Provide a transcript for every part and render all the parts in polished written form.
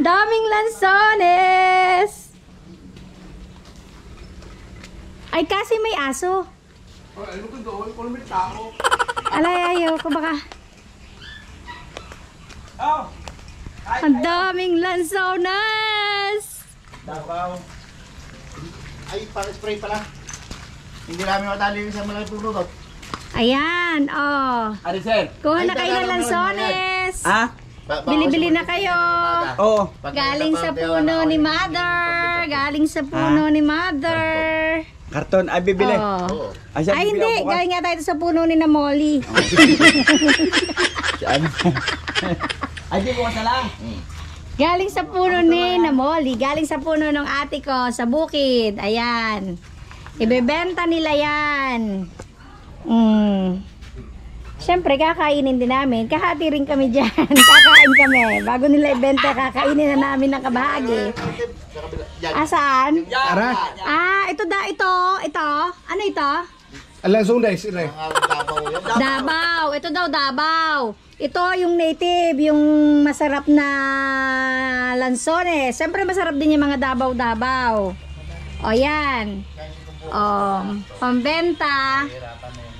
Daming lansones! Ay, kasi may aso. Ano ko doon? Kung may tao. Alay, ayaw ko baka. Oh! Ang daming lansones! Dabaw. Ay, spray pala. Hindi namin matali sa malaking pulot. Ayan, oh. Ano, sir? Kuha na kayo ng lansones. Ah? Bili-bili na kayo. Oo. Galing sa puno ni Mother. Galing sa puno ni Mother. Karton, ay bibili. Oh. Ay, siya Ay, bibili hindi. ako bukas. Galing nga tayo sa puno ni na Molly. Saan? Ay, di bukas na lang. Galing sa puno ni na Molly. Galing sa puno ng ate ko sa bukid. Ayan. Ibebenta nila yan. Siyempre, kakainin din namin. Kahati rin kami dyan. Kakain kami. Bago nila ibenta, kakainin na namin ng kabahagi. Saan? Tara. Ito. Ano ito? Alang sundays, ire. Davao. Ito daw, Davao. Ito yung native, yung masarap na lansones. Siyempre, masarap din yung mga Davao. O, yan. Pambenta.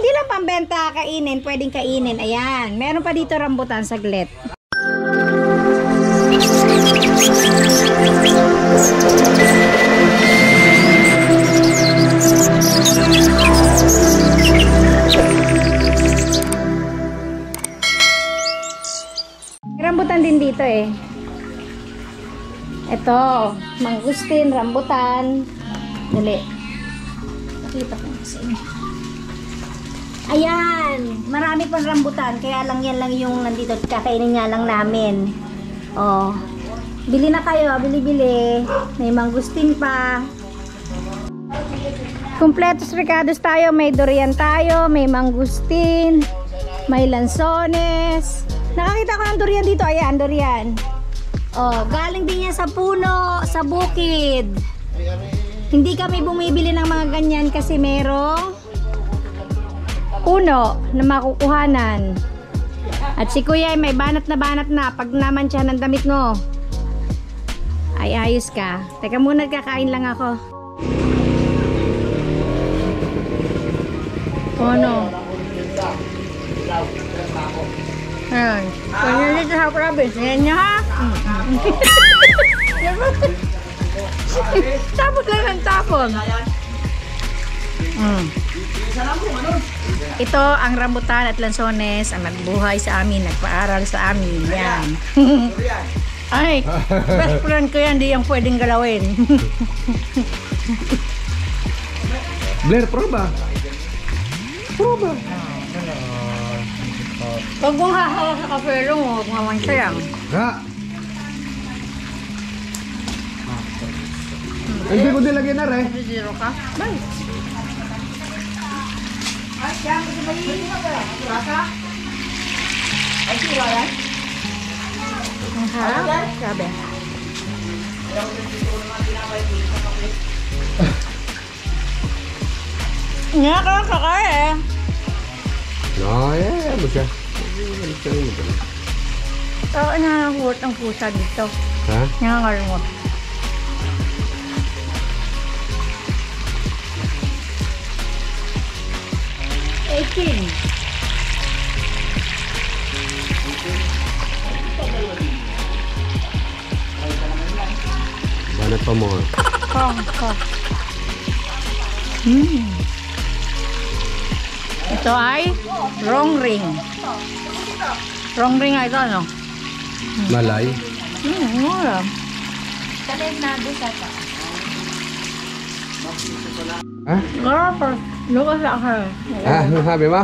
Hindi lang pambenta, kainin. Pwedeng kainin. Ayan. Meron pa dito rambutan, saglit. Rambutan din dito eh. Ito, mangustin, rambutan. Dali. Nakita ko sa inyo. Ayan, marami pang rambutan. Kaya lang yan lang yung nandito. Kakainin nga lang namin. Oh, bili na kayo, bili-bili. May mangustin pa. Kompletos ricados tayo. May durian tayo, may mangustin, may lansones. Nakakita ko ng durian dito. Ayan, durian. Oh, galing din yan sa puno, sa bukid. Hindi kami bumibili ng mga ganyan kasi merong puno na makukuhanan. At si kuya ay may banat na. Pag naman siya ng damit mo, ay ayos ka. Teka muna, kakain lang ako. Puno. Ayan. Kanya dito sa province. Ayan niya ha. Tapos lang ng tapon. Ito ang rambutan at lansones ang nagbuhay sa amin, nagpaaral sa amin. Yan. Ay, best friend ko yan, di yung pwedeng galawin. Blair, proba. Proba. Pag mong hahawa sa kapelo mo, huwag naman sayang. Ha? Hindi ko nilagyan na rin. Zero ka? Bye. Ay, yan. Kasi may rasa. Ay, sira yan. Ang harap. Sabi. Nga ka, kakain. Ay, mo siya. Oo, nangangahuot ang pusa dito. Ha? Nangangalimot. Banat pa mo. Ito ay wrong ring. Wrong ring ay ito, ano? Malay. Wala. Ha? Garapper. Lugas lang ka. Ano sabi mo?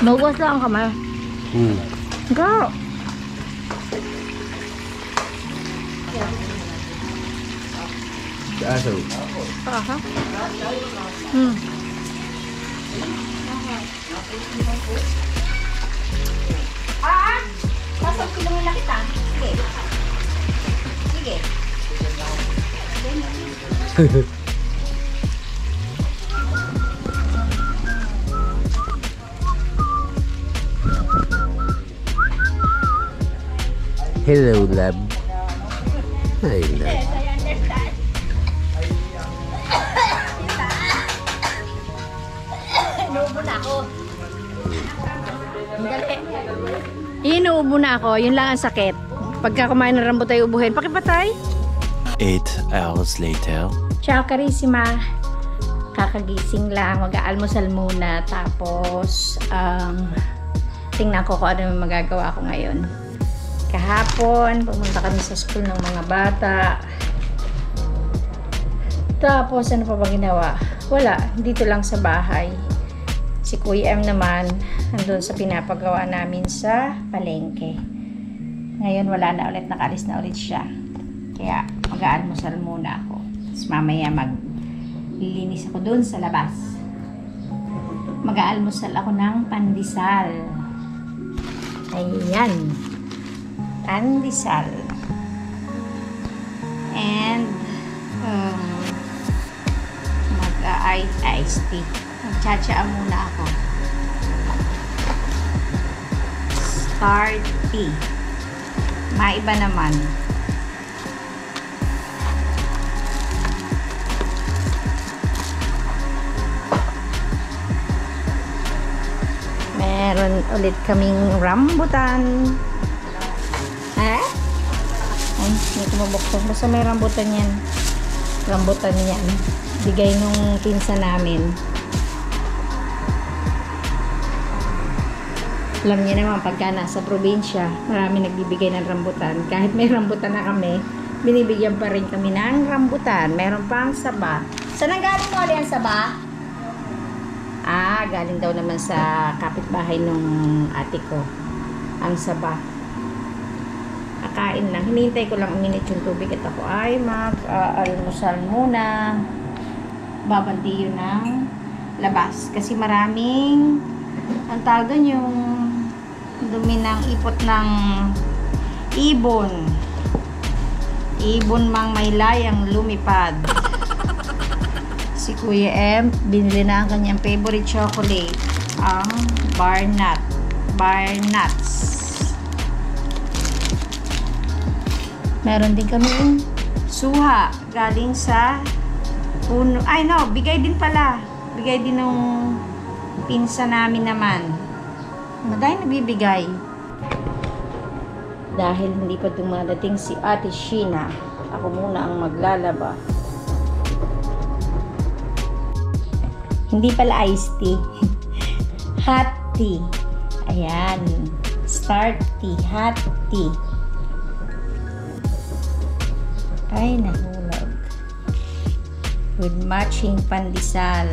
Lugas lang ka, ma. Girl. Sa aso. Aha. Pasok kilong nila kita. Sige. Sige. Hello, love. Ay, hindi. Yes, I understand. Inuubo na ako. Ang galing. Inuubo na ako. Yun lang ang sakit. Pagka kumain ng rambutan, ubuhin. Pakipatay. 8 hours later. Ciao, Carissima. Kakagising lang. Mag-aalmusal muna. Tapos, tingnan ko kung ano yung magagawa ko ngayon. Kahapon, pumunta kami sa school ng mga bata. Tapos, ano pa ba ginawa? Wala. Dito lang sa bahay. Si Kuya M naman, nandun sa pinapagawa namin sa palengke. Ngayon, wala na ulit. Nakaalis na ulit siya. Kaya, mag-aalmusal muna ako. Tapos mamaya maglilinis ako dun sa labas. Mag-aalmusal ako ng pandesal. Ayan. Pandesal. And, mag-iced tea. Magtsatsaa muna ako. Star tea. Maiba naman. Meron ulit kaming rambutan. Ha? Ay, may kumabuksan. Basta may rambutan yan. Rambutan yan. Bigay nung pinsa namin. Alam niyo naman, pagka nasa probinsya, marami nagbibigay ng rambutan. Kahit may rambutan na kami, binibigyan pa rin kami ng rambutan. Meron pang saba. Saan ang galing mo ulit ang saba? Galing daw naman sa kapitbahay nung ate ko. Ang saba. Kakain lang. Hinihintay ko lang uminit yung tubig at ako ay mag-almusal muna. Babanti yun ng labas. Kasi maraming ang tawag doon yung dumi ng ipot ng ibon. Ibon mang may layang lumipad. Si Kuya M, binili na ang kanyang favorite chocolate, ang bar nuts. Meron din kami suha galing sa puno. Ay no, bigay din pala. Bigay din ng pinsa namin naman. Madahil nabibigay. Dahil hindi pa dumadating si Ate Sheena, ako muna ang maglalaba. Hindi pala iced tea. Hot tea. Ayan. Start tea. Hot tea. Ay, nahulog. With matching pandesal.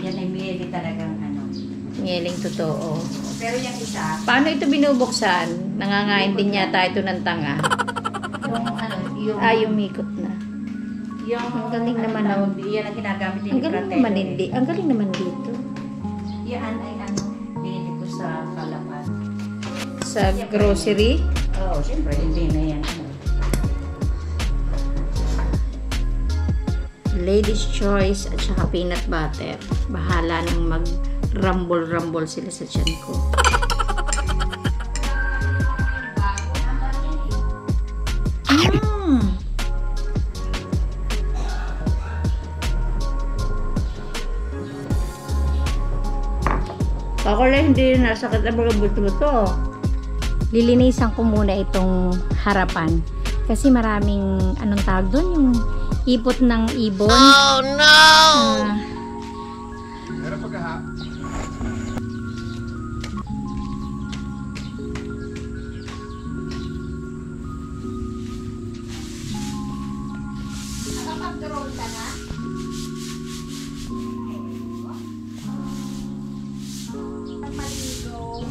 Yan ay mieli talagang ano. Mieling totoo. Pero yung isa, paano ito binubuksan? Nangangain din yata ito ng tanga. Yung ano, yung mikot na. Yung ang galing naman ang yan ang ginagamit din ni Fratello. Ang galing naman hindi. Ang galing naman dito. Yan ay ano, binili ko sa Kalapan. Sa grocery? Oo, siyempre hindi na yan. Ladies Choice at saka peanut butter. Bahala nang mag-rumble-rumble sila sa tiyan ko. Ako lang hindi nasakit ang mga buto-buto. Lilinisan ko muna itong harapan. Kasi maraming, anong tawag doon? Yung ipot ng ibon. Oh no! Meron pagkaha. Nakapag-drone ka na? Maligo.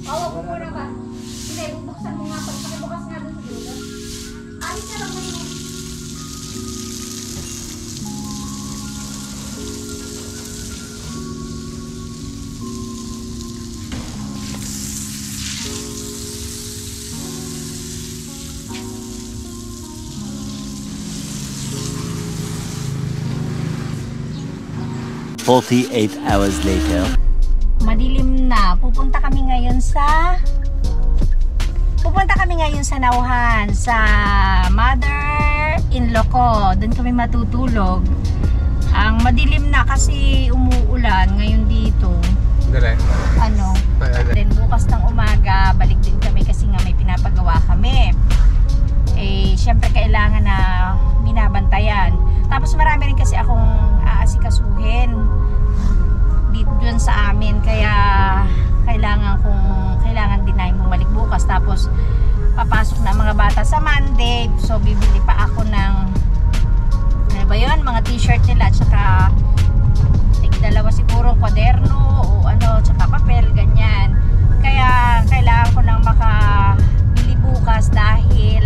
Wag mo muna ba? Hindi, bubuksan mo nga. Pakibukas nga doon sa dulo. Alis na lang mo yun. 48 hours later. Madilim na. Pupunta kami ngayon sa Nauhan, sa mother-in-law ko. Doon kami matutulog. Ang madilim na kasi umuulan ngayon dito. Dali. Ano? Then bukas ng umaga, balik din kami kasi nga may pinapagawa kami. Eh, syempre kailangan na binabantayan. Tapos marami rin kasi akong aasikasuhin dito dun sa amin, kaya kailangan din namin bumalik bukas. Tapos papasok na mga bata sa Monday, so bibili pa ako ng ano ba yun, mga t-shirt nila, tsaka dalawa siguro kwaderno o ano, tsaka papel, ganyan. Kaya kailangan ko nang makabili bukas dahil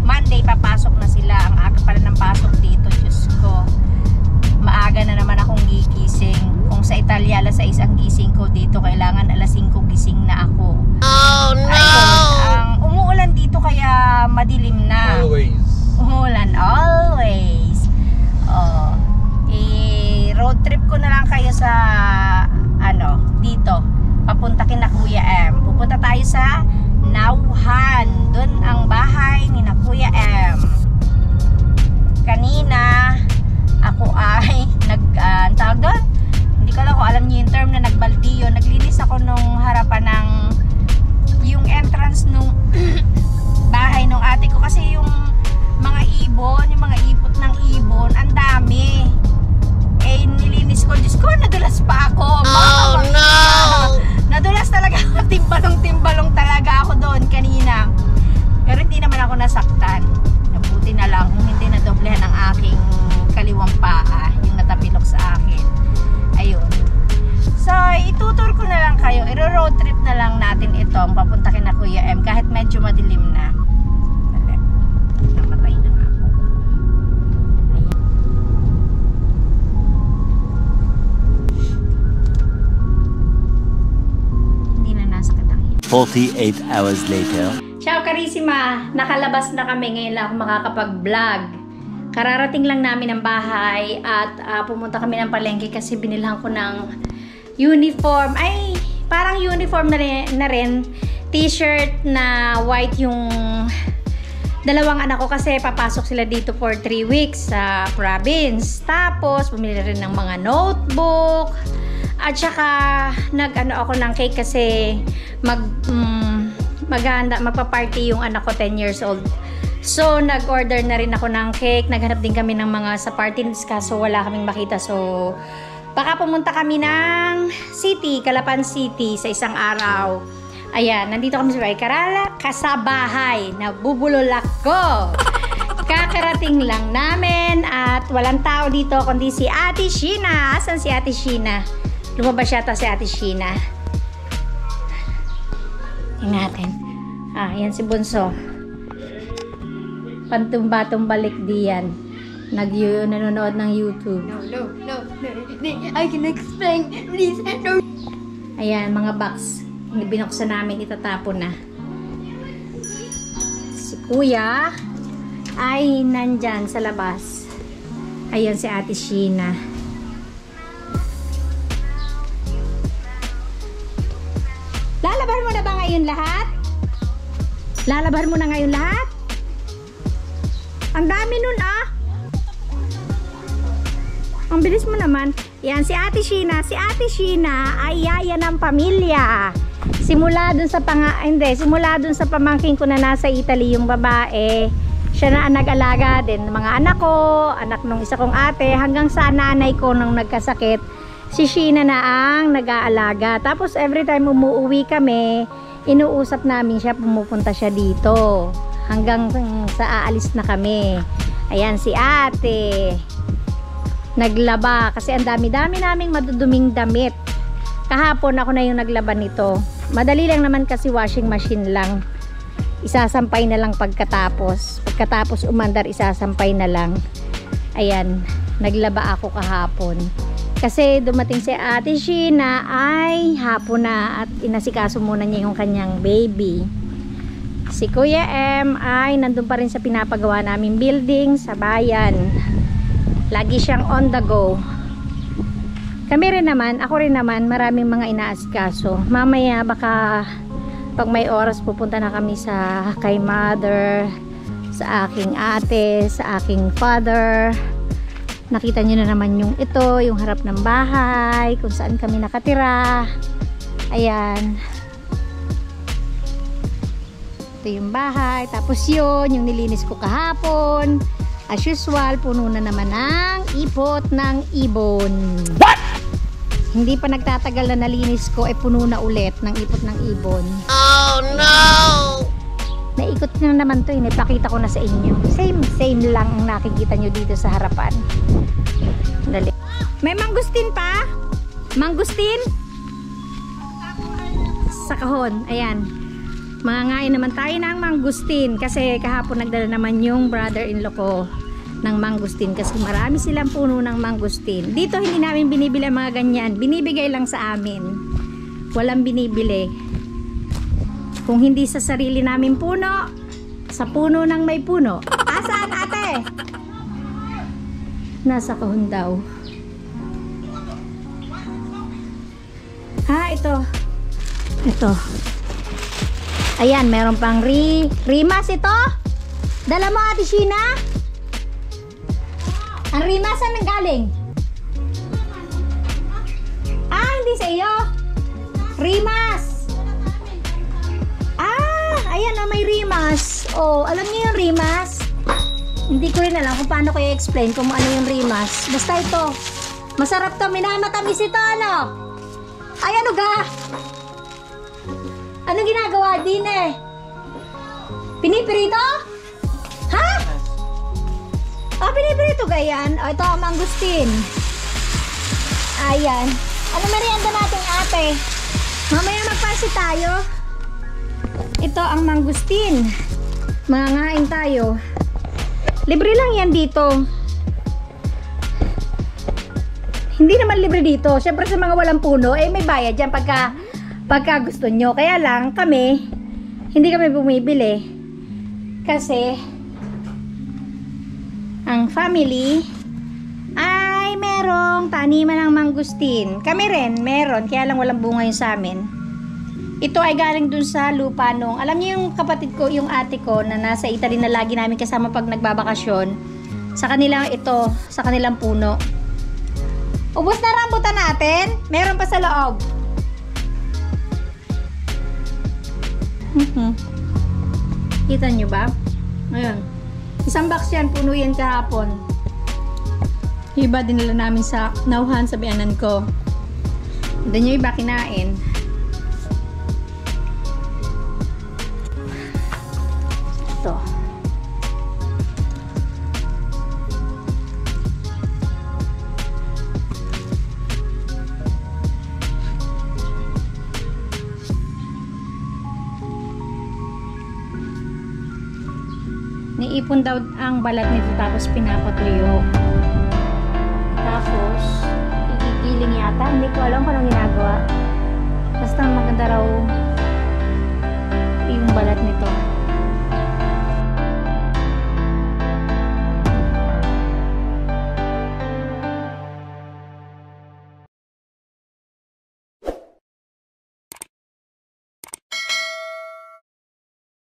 Monday papasok na sila. Ang aga pala ng pasok dito, Diyos ko. Maaga na naman akong gigising. Kung sa Italia alas 6 ang gising ko, dito kailangan alas 5 gising na ako. Oh no! Ayun, umuulan dito kaya madilim na. Always. Umuulan always. Oh, road trip ko na lang kayo sa ano, dito. Papunta kina Kuya M. Pupunta tayo sa Nauhan. Doon ang bahay ni na Kuya M. Kanina ako ay tawag doon? Hindi ko lang kung alam niyo yung term na nagbaldiyo. Naglinis ako nung harapan ng yung entrance nung bahay nung ate ko kasi yung mga ibon, yung mga ipot ng ibon, ang dami. Eh, nilinis ko. Diyos ko, nadulas pa ako. Oh, no! Nadulas talaga ako. Timbalong-timbalong talaga ako doon kanina. Pero hindi naman ako nasaktan. Nabuti na lang kung hindi nadoblehan ang aking kaliwang paa, yung natapilok sa akin. Ayun. So, itutur ko na lang kayo. Iro-road trip na lang natin itong papunta kina Kuya M kahit medyo madilim na. Namatay na nga ako. Hindi na nasakit ang 48 hours later. Ciao Carissima! Nakalabas na kami. Ngayon lang ako makakapag-vlog. Kararating lang namin ng bahay at pumunta kami ng palengke kasi binilhan ko ng uniform. Ay, parang uniform na rin. T-shirt na white yung dalawang anak ko kasi papasok sila dito for 3 weeks sa province. Tapos, bumili rin ng mga notebook. At saka, nag-ano ako ng cake kasi magpa-party yung anak ko, 10 years old. So, nag-order na rin ako ng cake. Naghanap din kami ng mga sa party kaso wala kaming makita. So, baka pumunta kami ng city, Calapan City sa isang araw. Ayan, nandito kami sa bahay. Kasabahay. Nabubulol ako. Kakarating lang namin at walang tao dito kundi si Ate Sheena. Asan si Ate Sheena? Lumabas yata si Ate Sheena. Tingnan natin. Yan si Bunso. Pantumba-tumbalik diyan. Nanonood ng YouTube. No. I can explain. Please, no. Ayan, mga box. Binuksan namin, itatapon na. Si Kuya ay nandyan sa labas. Ayan si Ate Sheena. Lalaban mo na ba ngayon lahat? Lalaban mo na ngayon lahat? Ang dami nun Ang bilis mo naman. Yan, si Ate Sheena. Si Ate Sheena ay yaya ng pamilya. Simula dun sa pamangkin ko na nasa Italy, yung babae. Siya na ang nag-alaga din. Mga anak ko, anak nung isa kong ate, hanggang sa nanay ko nung nagkasakit. Si Sheena na ang nag-aalaga. Tapos every time umuwi kami, inuusap namin siya, pumupunta siya dito. Hanggang sa aalis na kami. Ayan si ate. Naglaba. Kasi ang dami-dami naming maduduming damit. Kahapon ako na yung naglaba nito. Madali lang naman kasi washing machine lang. Isasampay na lang pagkatapos. Pagkatapos umandar, isasampay na lang. Ayan. Naglaba ako kahapon. Kasi dumating si Ate Sheena ay hapon na at inasikaso muna niya yung kanyang baby. Si Kuya M ay nandun pa rin sa pinapagawa naming building sa bayan. Lagi siyang on the go. Kami rin naman, ako rin naman, maraming mga inaasikaso. Mamaya baka pag may oras pupunta na kami sa kay mother, sa aking ate, sa aking father. Nakita nyo na naman yung ito, yung harap ng bahay, kung saan kami nakatira. Ayan. Ito yung bahay. Tapos yun, yung nilinis ko kahapon. As usual, puno na naman ng ipot ng ibon. What? Hindi pa nagtatagal na nalinis ko, ay puno na ulit ng ipot ng ibon. Oh no! Naikot na naman to, ipakita ko na sa inyo. Same lang ang nakikita nyo dito sa harapan. Dali. May mangustin pa? Mangustin? Sa kahon, ayan. Mangangain naman tayo ng mangustin kasi kahapon nagdala naman yung brother-in-law ko ng mangustin kasi marami silang puno ng mangustin. Dito hindi namin binibili ang mga ganyan, binibigay lang sa amin. Walang binibili. Kung hindi sa sarili namin puno, sa puno ng may puno. Asaan ate? Nasa kahon daw. Ha, ito. Ito. Ayan, meron pang rimas ito. Dala mo ate Sheena? Ang rimas saan nanggaling? Ah, hindi sa iyo. Rimas. Ayan na may rimas. Oh, alam niyo yung rimas? Hindi ko rin alam kung paano ko i-explain kung ano yung rimas. Basta ito. Masarap to. Minamatamis ito, ano? Ay, ano ga? Ano ginagawa din eh? Pinipirito? Ha? Ah, pinipirito ga yan? Oh, ito ang mangustin. Ayan. Ano merienda natin ate? Mamaya magpasi tayo. Ito ang mangustin. Mangangain tayo. Libre lang yan dito. Hindi naman libre dito. Siyempre sa mga walang puno, eh may bayad yan pagka gusto nyo. Kaya lang kami, hindi kami bumibili. Kasi ang family ay merong taniman ng mangustin. Kami rin, meron. Kaya lang walang bunga yun sa amin. Ito ay galing dun sa lupa nung, alam niyo yung kapatid ko, yung ate ko na nasa Italy na lagi namin kasama pag nagbabakasyon. Sa kanilang ito, sa kanilang puno. Ubus na rambutan natin? Meron pa sa loob. Kita nyo ba? Ayan. Isang box yan, puno yan kahapon. Iba dinala namin sa nauhan sa biyanan ko. Hindi nyo iba kinain. Ito. Niipon daw ang balat nito tapos pinapatuyo. Tapos igigiling yata. Hindi ko alam kung anong ginagawa. Basta maganda raw yung balat nito.